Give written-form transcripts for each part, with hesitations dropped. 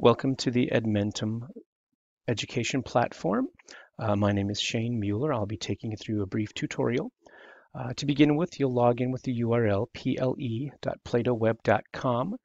Welcome to the Edmentum education platform. My name is Shane Mueller. I'll be taking you through a brief tutorial. To begin with, you'll log in with the URL ple.platoweb.com.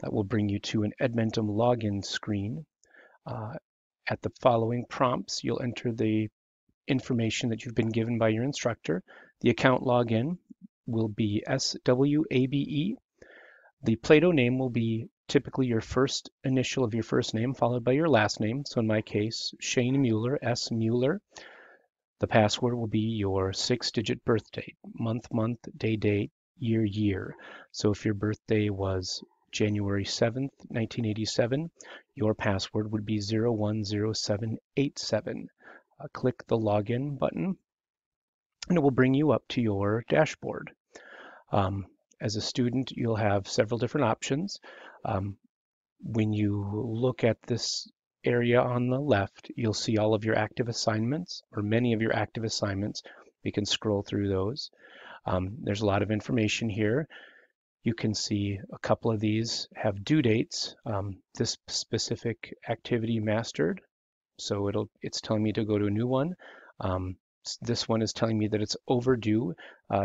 That will bring you to an Edmentum login screen. At the following prompts, you'll enter the information that you've been given by your instructor. The account login will be SWABE. The Plato name will be typically your first initial of your first name followed by your last name. So in my case, Shane Mueller, S. Mueller. The password will be your 6-digit birth date, month, day, date, year. So if your birthday was January 7th, 1987, your password would be 010787. Click the login button and it will bring you up to your dashboard. As a student, you'll have several different options. When you look at this area on the left, you'll see all of your active assignments, or many of your active assignments. We can scroll through those. There's a lot of information here. You can see a couple of these have due dates. This specific activity mastered, so it's telling me to go to a new one. This one is telling me that it's overdue.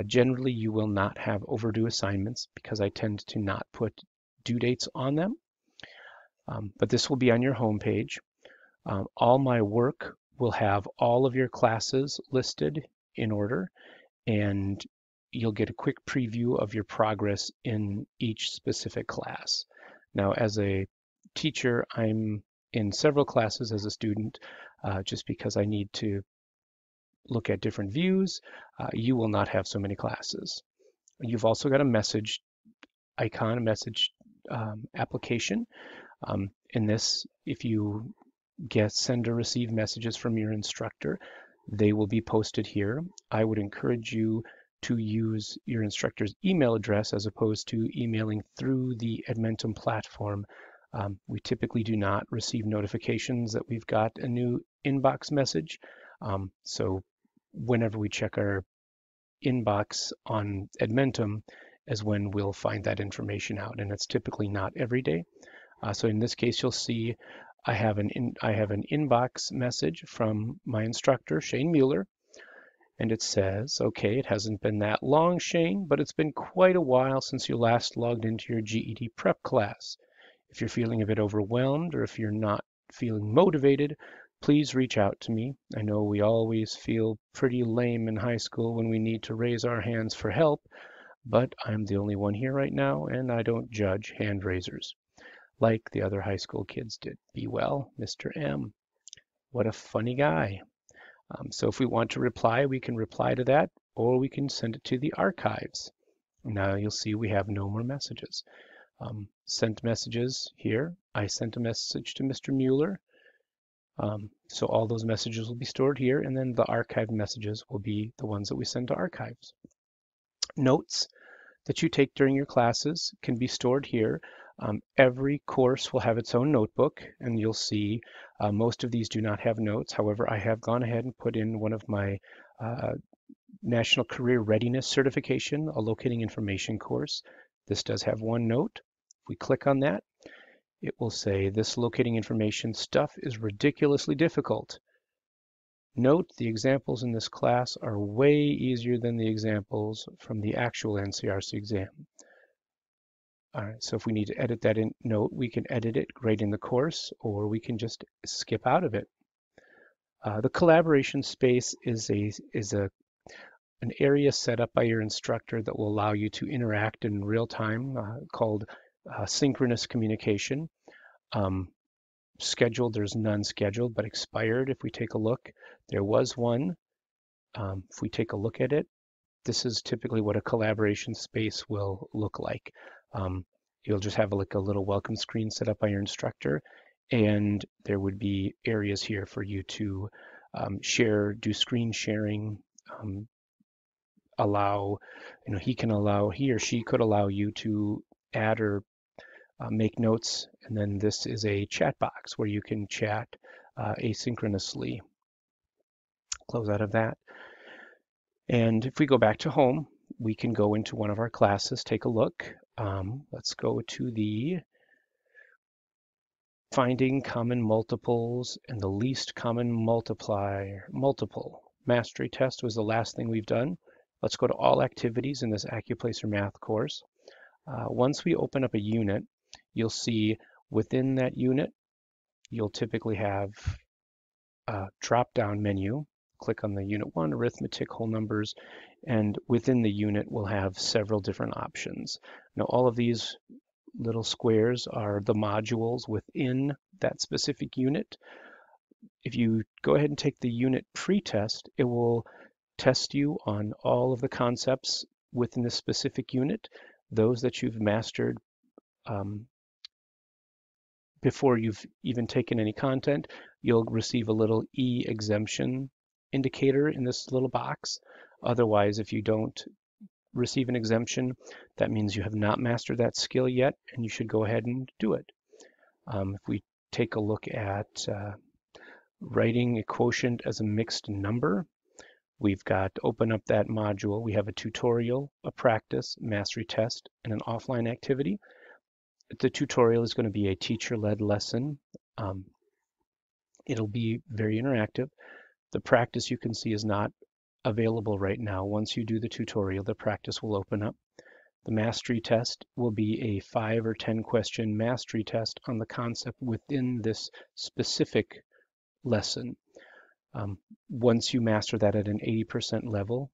Generally, you will not have overdue assignments because I tend to not put due dates on them. But this will be on your home page. All my work will have all of your classes listed in order, and you'll get a quick preview of your progress in each specific class. Now, as a teacher, I'm in several classes as a student just because I need to look at different views. You will not have so many classes. You've also got a message icon, a message application. In this, if you send or receive messages from your instructor, they will be posted here. I would encourage you to use your instructor's email address as opposed to emailing through the Edmentum platform. We typically do not receive notifications that we've got a new inbox message. So whenever we check our inbox on Edmentum is when we'll find that information out, and it's typically not every day. So in this case, you'll see I have an inbox message from my instructor, Shane Mueller, and it says, okay, it hasn't been that long, Shane, but it's been quite a while since you last logged into your GED prep class. If you're feeling a bit overwhelmed or if you're not feeling motivated, please reach out to me. I know we always feel pretty lame in high school when we need to raise our hands for help, but I'm the only one here right now, and I don't judge hand raisers like the other high school kids did. Be well, Mr. M. What a funny guy. So if we want to reply, we can reply to that, or we can send it to the archives. Now you'll see we have no more messages. Sent messages here. I sent a message to Mr. Mueller. So all those messages will be stored here, and then the archived messages will be the ones that we send to archives. Notes that you take during your classes can be stored here. Every course will have its own notebook, and you'll see most of these do not have notes. However, I have gone ahead and put in one of my National Career Readiness Certification, a locating information course. This does have one note. If we click on that, it will say this locating information stuff is ridiculously difficult. Note the examples in this class are way easier than the examples from the actual NCRC exam. All right, so if we need to edit that note, we can edit it right in the course, or we can just skip out of it. The collaboration space is an area set up by your instructor that will allow you to interact in real time, called synchronous communication. Scheduled, there's none scheduled, but expired, if we take a look, there was one. If we take a look at it, this is typically what a collaboration space will look like. You'll just have like a little welcome screen set up by your instructor, and there would be areas here for you to share, do screen sharing, allow, he or she could allow you to add or make notes, and then this is a chat box where you can chat asynchronously. Close out of that. And if we go back to home, we can go into one of our classes, take a look. Let's go to the finding common multiples and the least common multiple. Mastery test was the last thing we've done. Let's go to all activities in this AccuPlacer math course. Once we open up a unit, you'll see within that unit, you'll typically have a drop-down menu. Click on the Unit 1, Arithmetic, Whole Numbers, and within the unit we'll have several different options. Now all of these little squares are the modules within that specific unit. If you go ahead and take the unit pre-test, it will test you on all of the concepts within this specific unit, those that you've mastered before you've even taken any content. You'll receive a little E exemption indicator in this little box. Otherwise, if you don't receive an exemption, that means you have not mastered that skill yet, and you should go ahead and do it. If we take a look at writing a quotient as a mixed number, we've got to open up that module. We have a tutorial, a practice, mastery test, and an offline activity. The tutorial is going to be a teacher-led lesson. It'll be very interactive. The practice, you can see, is not available right now. Once you do the tutorial, the practice will open up. The mastery test will be a 5 or 10 question mastery test on the concept within this specific lesson. Once you master that at an 80% level,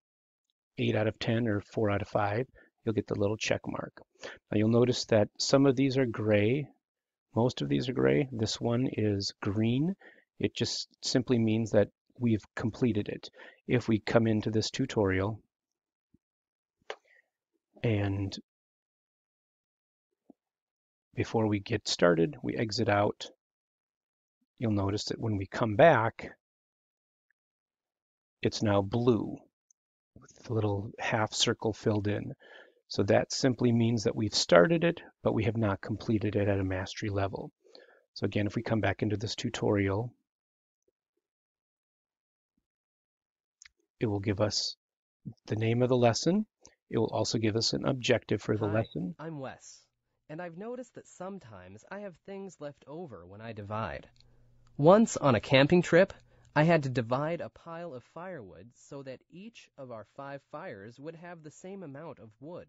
8 out of 10 or 4 out of 5, you'll get the little check mark. Now you'll notice that some of these are gray. Most of these are gray. This one is green. It just simply means that we've completed it. If we come into this tutorial and before we get started, we exit out, you'll notice that when we come back, it's now blue with the little half circle filled in. So that simply means that we've started it, but we have not completed it at a mastery level. So again, if we come back into this tutorial, it will give us the name of the lesson. It will also give us an objective for the lesson. I'm Wes, and I've noticed that sometimes I have things left over when I divide. Once on a camping trip, I had to divide a pile of firewood so that each of our 5 fires would have the same amount of wood.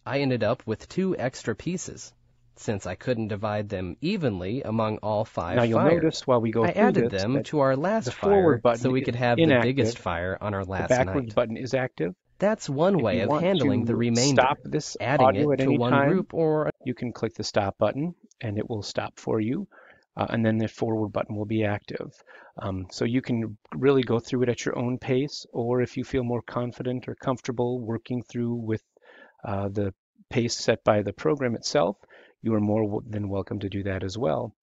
I ended up with 2 extra pieces, since I couldn't divide them evenly among all 5 now you'll fires. Notice while we go I through added this, them to our last the fire forward button so we could have inactive. the biggest fire on our last the backwards night. button is active. That's one way of handling the remainder. Stop this adding audio it at to any one time, group or you can click the stop button and it will stop for you. And then the forward button will be active. So you can really go through it at your own pace, or if you feel more confident or comfortable working through with the pace set by the program itself, you are more than welcome to do that as well.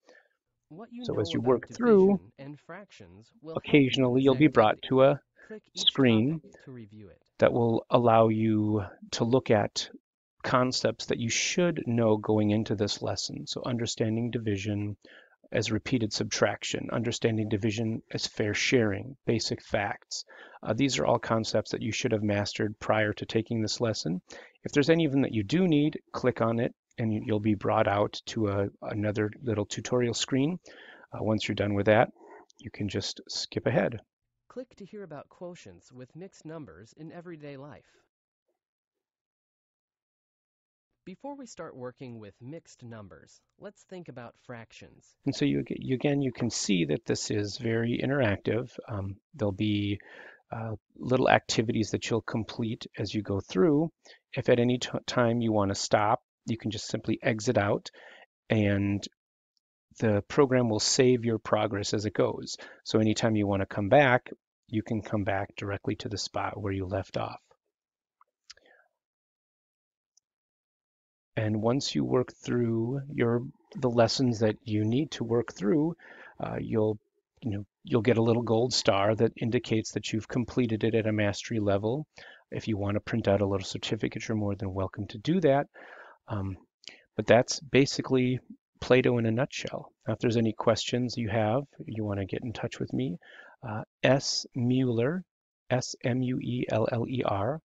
So as you work through, and fractions will occasionally you'll be brought to a screen to review it. that will allow you to look at concepts that you should know going into this lesson. So understanding division as repeated subtraction, understanding division as fair sharing, basic facts. These are all concepts that you should have mastered prior to taking this lesson. If there's any of them that you do need, click on it and you'll be brought out to another little tutorial screen. Once you're done with that, you can just skip ahead. Click to hear about quotients with mixed numbers in everyday life. Before we start working with mixed numbers, let's think about fractions. And so you can see that this is very interactive. There'll be little activities that you'll complete as you go through. If at any time you want to stop, you can just simply exit out and the program will save your progress as it goes. So anytime you want to come back, you can come back directly to the spot where you left off. And once you work through the lessons that you need to work through, you'll get a little gold star that indicates that you've completed it at a mastery level. If you want to print out a little certificate, you're more than welcome to do that. But that's basically Play-Doh in a nutshell. Now, if there's any questions you want to get in touch with me, smueller, SMUELLER,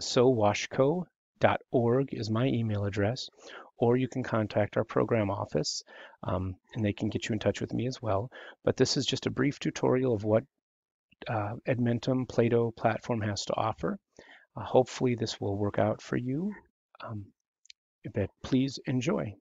@SoWashCo.org is my email address, or you can contact our program office, and they can get you in touch with me as well. But this is just a brief tutorial of what Edmentum Plato platform has to offer. Hopefully this will work out for you, but please enjoy.